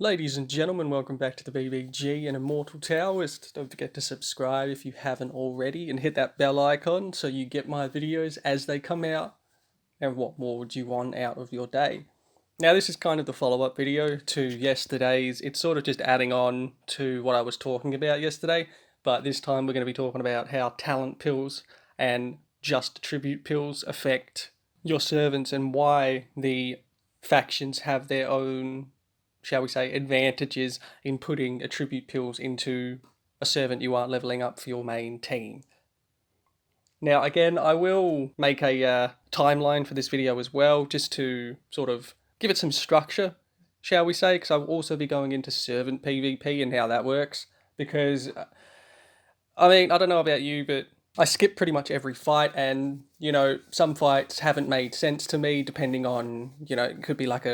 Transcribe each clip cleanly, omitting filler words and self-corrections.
Ladies and gentlemen, welcome back to the BBG and Immortal Taoists. Don't forget to subscribe if you haven't already and hit that bell icon so you get my videos as they come out. And what more would you want out of your day? Now, this is kind of the follow-up video to yesterday's. It's sort of just adding on to what I was talking about yesterday, but this time we're going to be talking about how talent pills and just attribute pills affect your servants and why the factions have their own, shall we say, advantages in putting attribute pills into a servant you are leveling up for your main team. Now, again, I will make a timeline for this video as well, just to sort of give it some structure, shall we say, because I'll also be going into servant PvP and how that works, because, I mean, I don't know about you, but I skip pretty much every fight, and, some fights haven't made sense to me, depending on, it could be like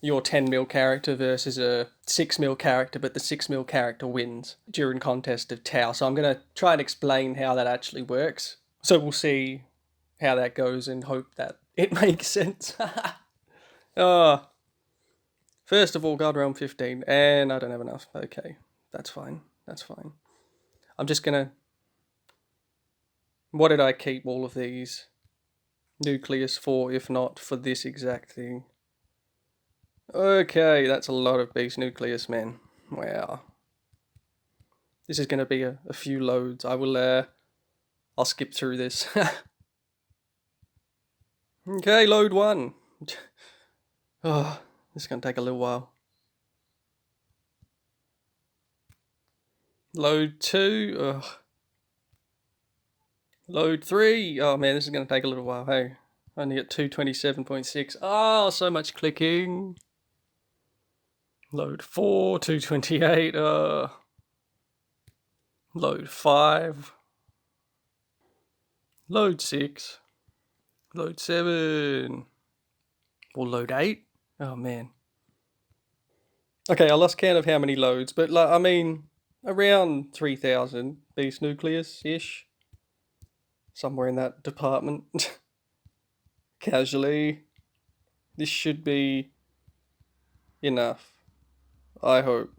your 10 mil character versus a 6 mil character, but the 6 mil character wins during contest of Tau. So I'm going to try and explain how that actually works. So we'll see how that goes and hope that it makes sense. First of all, God Realm 15, and I don't have enough. Okay, that's fine. That's fine. I'm just going to... What did I keep all of these nucleus for, if not for this exact thing? Okay, that's a lot of beast nucleus, man. Wow. This is going to be a few loads. I'll skip through this. Okay, load 1. Oh, this is going to take a little while. Load 2. Ugh. Load 3. Oh man, this is going to take a little while. Hey, only at 227.6. Oh, so much clicking. Load 4, 228. Load 5. Load 6. Load 7. Or load 8. Oh man. Okay, I lost count of how many loads, but around 3,000 beast nucleus-ish. Somewhere in that department. Casually. This should be enough. I hope.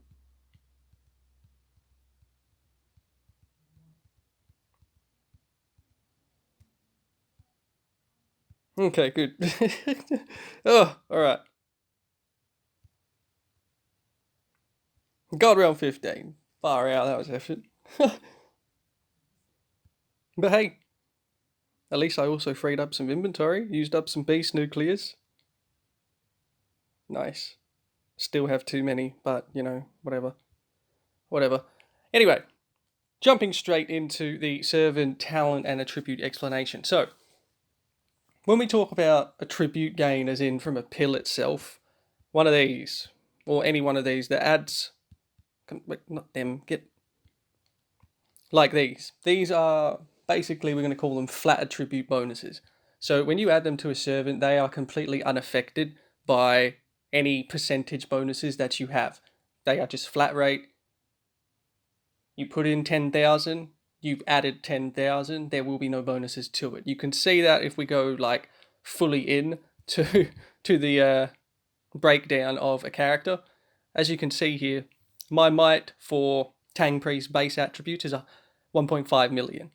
Okay, good. Oh, alright. God Realm 15. Far out, that was effort. But hey, at least I also freed up some inventory, used up some beast nucleus. Nice. Still have too many, but, whatever. Whatever. Anyway, jumping straight into the servant talent and attribute explanation. So, when we talk about attribute gain, as in from a pill itself, one of these, or any one of these that adds, not them, get like these. These are basically, we're going to call them flat attribute bonuses. So when you add them to a servant, they are completely unaffected by any percentage bonuses that you have. They are just flat rate. You put in 10,000, you've added 10,000, there will be no bonuses to it. You can see that if we go like fully in to the breakdown of a character. As you can see here, my might for Tang Priest base attribute is 1.5 million.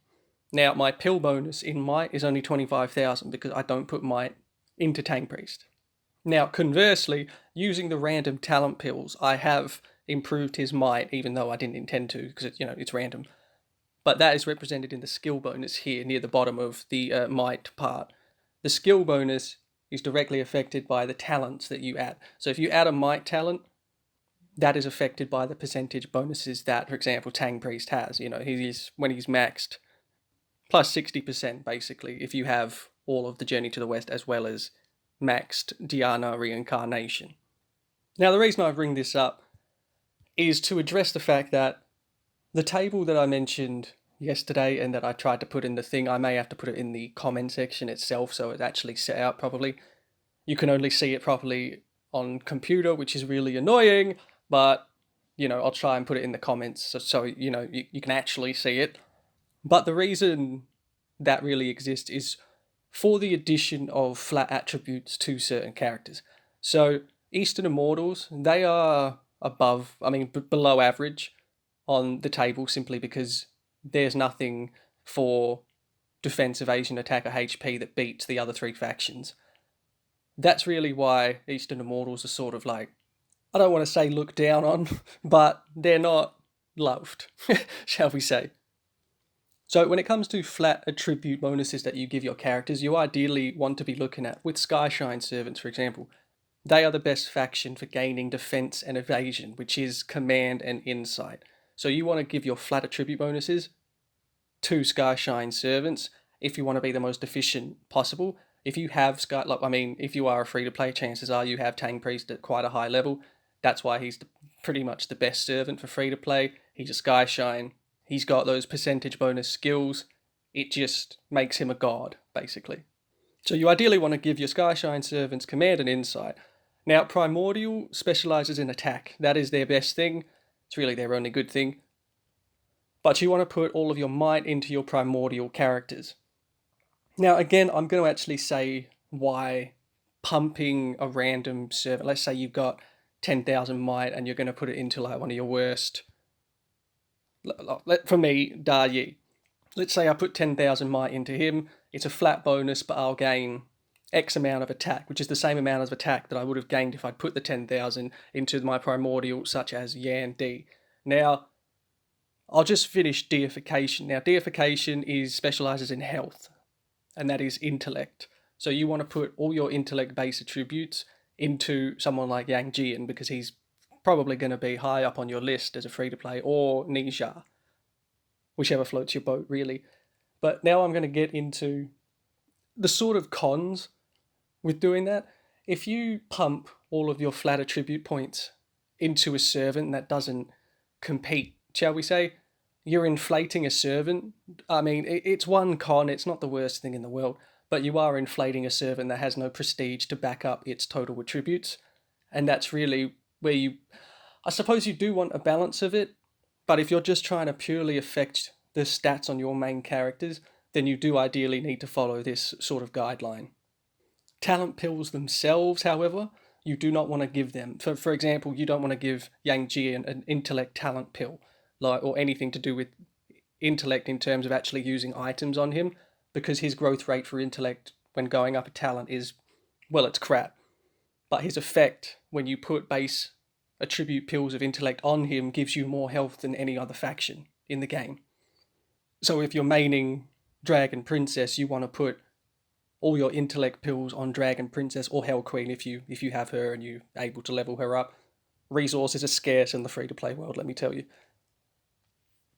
Now my pill bonus in might is only 25,000 because I don't put might into Tang Priest. Now conversely, using the random talent pills, I have improved his might, even though I didn't intend to, because it's random. But that is represented in the skill bonus here, near the bottom of the might part. The skill bonus is directly affected by the talents that you add. So if you add a might talent, that is affected by the percentage bonuses that, for example, Tang Priest has. When he's maxed, plus 60% basically, if you have all of the Journey to the West as well as maxed Diana Reincarnation. Now, the reason I bring this up is to address the fact that the table that I mentioned yesterday and that I tried to put in the thing, I may have to put it in the comment section itself so it's actually set out properly. You can only see it properly on computer, which is really annoying, but, I'll try and put it in the comments so you can actually see it. But the reason that really exists is for the addition of flat attributes to certain characters. So Eastern Immortals, they are below average on the table simply because there's nothing for defense, evasion, attack, or HP that beats the other three factions. That's really why Eastern Immortals are sort of like, I don't want to say looked down on, but they're not loved, shall we say. So when it comes to flat attribute bonuses that you give your characters, you ideally want to be looking at, with Skyshine Servants, for example, they are the best faction for gaining defense and evasion, which is command and insight. So you want to give your flat attribute bonuses to Skyshine Servants if you want to be the most efficient possible. If you have if you are a free-to-play, chances are you have Tang Priest at quite a high level. That's why he's pretty much the best servant for free-to-play. He's a Skyshine. He's got those percentage bonus skills. It just makes him a god, basically. So you ideally want to give your Skyshine Servants command and insight. Now, Primordial specializes in attack. That is their best thing. It's really their only good thing. But you want to put all of your might into your Primordial characters. Now, again, I'm going to actually say why pumping a random servant, let's say you've got 10,000 might and you're going to put it into like one of your worst, for me, Da Yi. Let's say I put 10,000 might into him. It's a flat bonus, but I'll gain X amount of attack, which is the same amount of attack that I would have gained if I'd put the 10,000 into my Primordial, such as Yan D. Now, I'll just finish Deification. Now, Deification specializes in health, and that is intellect. So you want to put all your intellect-based attributes into someone like Yang Jian, because he's probably going to be high up on your list as a free-to-play, or Nija, whichever floats your boat, really. But now I'm going to get into the sort of cons with doing that. If you pump all of your flat attribute points into a servant that doesn't compete, shall we say, you're inflating a servant. I mean, it's one con, it's not the worst thing in the world, but you are inflating a servant that has no prestige to back up its total attributes. And that's really where I suppose you do want a balance of it, but if you're just trying to purely affect the stats on your main characters, then you do ideally need to follow this sort of guideline. Talent pills themselves, however, you do not want to give them. For example, you don't want to give Yang Ji an intellect talent pill, or anything to do with intellect in terms of actually using items on him, because his growth rate for intellect when going up a talent is, well, it's crap. But his effect when you put base attribute pills of intellect on him gives you more health than any other faction in the game. So if you're maining Dragon Princess, you want to put all your intellect pills on Dragon Princess or Hell Queen if you have her and you're able to level her up. Resources are scarce in the free-to-play world, let me tell you.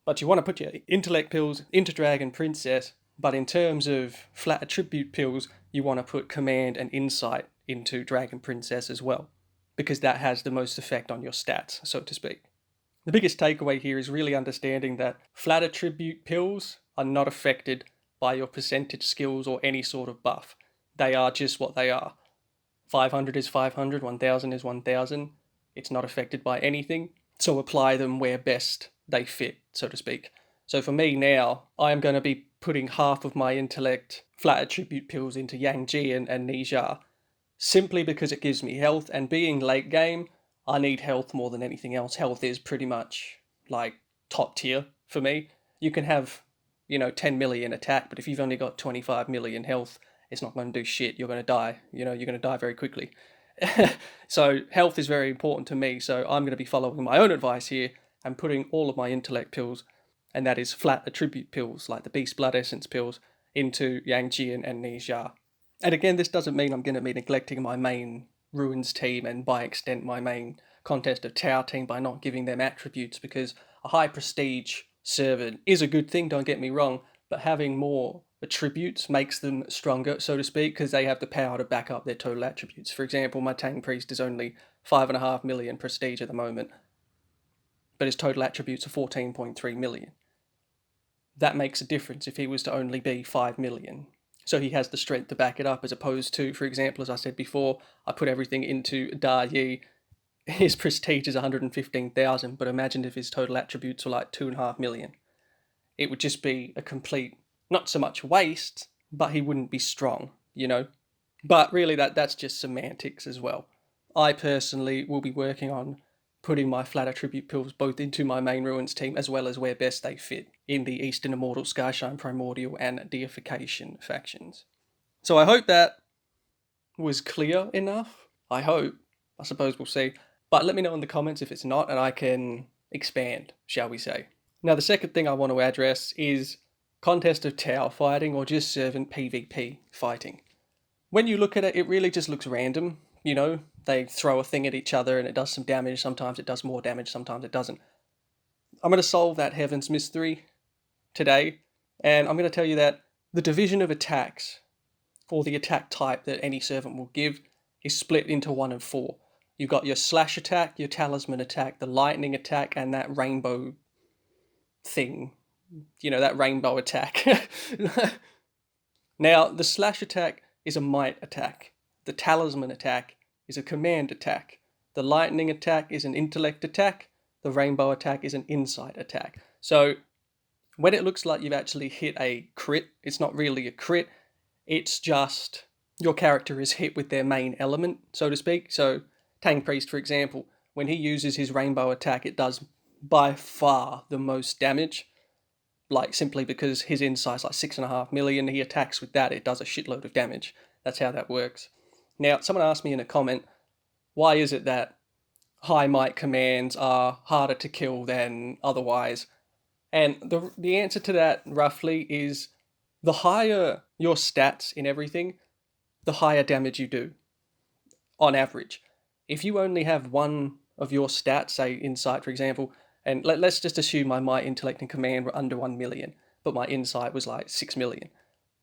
But you want to put your intellect pills into Dragon Princess, but in terms of flat attribute pills, you want to put command and insight into Dragon Princess as well, because that has the most effect on your stats, so to speak. The biggest takeaway here is really understanding that flat attribute pills are not affected by your percentage skills or any sort of buff. They are just what they are. 500 is 500, 1000 is 1000. It's not affected by anything, so apply them where best they fit, so to speak. So for me now, I am going to be putting half of my intellect flat attribute pills into Yang Ji and Nija, simply because it gives me health, and being late game, I need health more than anything else. Health is pretty much like top tier for me. You can have 10 million attack, but if you've only got 25 million health, it's not going to do shit. You're going to die. You're going to die very quickly. So health is very important to me. So I'm going to be following my own advice here and putting all of my intellect pills, and that is flat attribute pills, like the Beast Blood Essence pills, into Yang Ji and Nija. And again, this doesn't mean I'm going to be neglecting my main Ruins team and by extent my main Contest of Tau team by not giving them attributes, because a high prestige servant is a good thing, don't get me wrong, but having more attributes makes them stronger, so to speak, because they have the power to back up their total attributes. For example, my Tang Priest is only 5.5 million prestige at the moment, but his total attributes are 14.3 million. That makes a difference if he was to only be 5 million. So he has the strength to back it up, as opposed to, for example, as I said before, I put everything into Da Yi. His prestige is 115,000, but imagine if his total attributes were like 2.5 million. It would just be a complete, not so much waste, but he wouldn't be strong, But really, that's just semantics as well. I personally will be working on putting my flat attribute pills both into my main ruins team as well as where best they fit in the Eastern Immortal, Skyshine Primordial, and Deification factions. So I hope that was clear enough. I hope. I suppose we'll see. But let me know in the comments if it's not, and I can expand, shall we say. Now, the second thing I want to address is contest of Tau fighting or just servant PvP fighting. When you look at it, it really just looks random. You know, they throw a thing at each other and it does some damage. Sometimes it does more damage, sometimes it doesn't. I'm going to solve that Heaven's Mystery today, and I'm going to tell you that the division of attacks, or the attack type that any servant will give, is split into 1 and 4. You've got your slash attack, your talisman attack, the lightning attack, and that rainbow thing. You know, that rainbow attack. Now, the slash attack is a might attack. The talisman attack is a command attack. The lightning attack is an intellect attack. The rainbow attack is an insight attack. So, when it looks like you've actually hit a crit, it's not really a crit. It's just your character is hit with their main element, so to speak. So, Tang Priest, for example, when he uses his rainbow attack, it does by far the most damage. Like, simply because his insight's like 6.5 million, he attacks with that, it does a shitload of damage. That's how that works. Now, someone asked me in a comment, why is it that high might commands are harder to kill than otherwise? And the answer to that, roughly, is the higher your stats in everything, the higher damage you do, on average. If you only have one of your stats, say insight, for example, and let's just assume my might, intellect, and command were under 1 million, but my insight was like 6 million.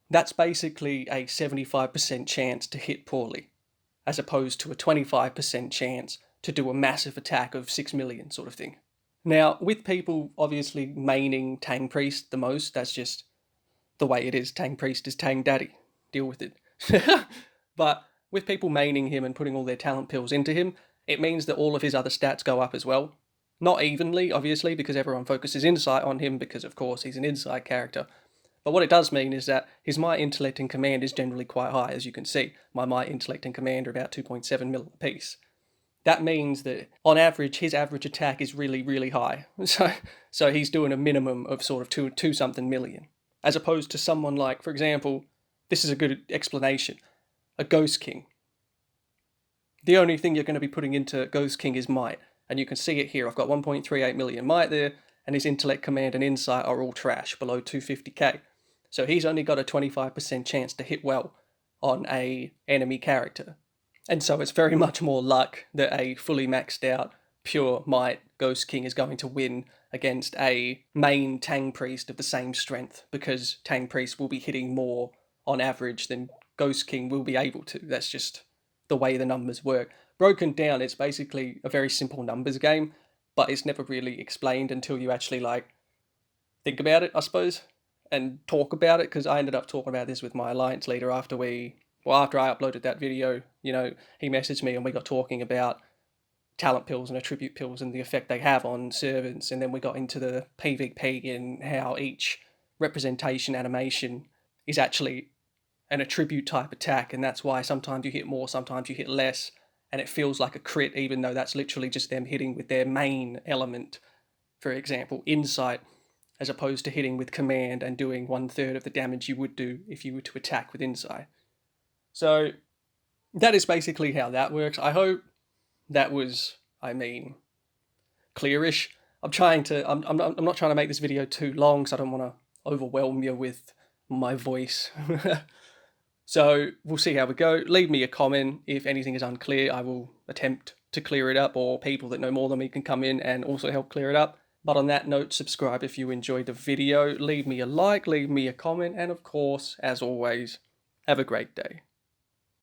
That's basically a 75% chance to hit poorly, as opposed to a 25% chance to do a massive attack of 6 million sort of thing. Now, with people obviously maining Tang Priest the most, that's just the way it is. Tang Priest is Tang Daddy. Deal with it. But with people maining him and putting all their talent pills into him, it means that all of his other stats go up as well. Not evenly, obviously, because everyone focuses insight on him because, of course, he's an insight character. But what it does mean is that his might, intellect, and command is generally quite high, as you can see. My might, intellect, and command are about 2.7 mil apiece. That means that, on average, his average attack is really, really high. So he's doing a minimum of sort of 2-something million. As opposed to someone like, for example, this is a good explanation, a Ghost King. The only thing you're going to be putting into Ghost King is might. And you can see it here. I've got 1.38 million might there, and his intellect, command, and insight are all trash, below 250k. So he's only got a 25% chance to hit well on a enemy character. And so it's very much more luck that a fully maxed out, pure might Ghost King is going to win against a main Tang Priest of the same strength, because Tang Priest will be hitting more on average than Ghost King will be able to. That's just the way the numbers work. Broken down, it's basically a very simple numbers game, but it's never really explained until you actually, think about it, I suppose, and talk about it, because I ended up talking about this with my alliance leader after I uploaded that video. You know, he messaged me and we got talking about talent pills and attribute pills and the effect they have on servants, and then we got into the PvP and how each representation animation is actually an attribute type attack, and that's why sometimes you hit more, sometimes you hit less, and it feels like a crit, even though that's literally just them hitting with their main element. For example, insight, as opposed to hitting with command and doing 1/3 of the damage you would do if you were to attack with insight. So that is basically how that works. I hope that was, clearish. I'm not trying to make this video too long, so I don't want to overwhelm you with my voice. So we'll see how we go. Leave me a comment if anything is unclear. I will attempt to clear it up, or people that know more than me can come in and also help clear it up. But on that note, subscribe if you enjoyed the video. Leave me a like, leave me a comment, and of course, as always, have a great day.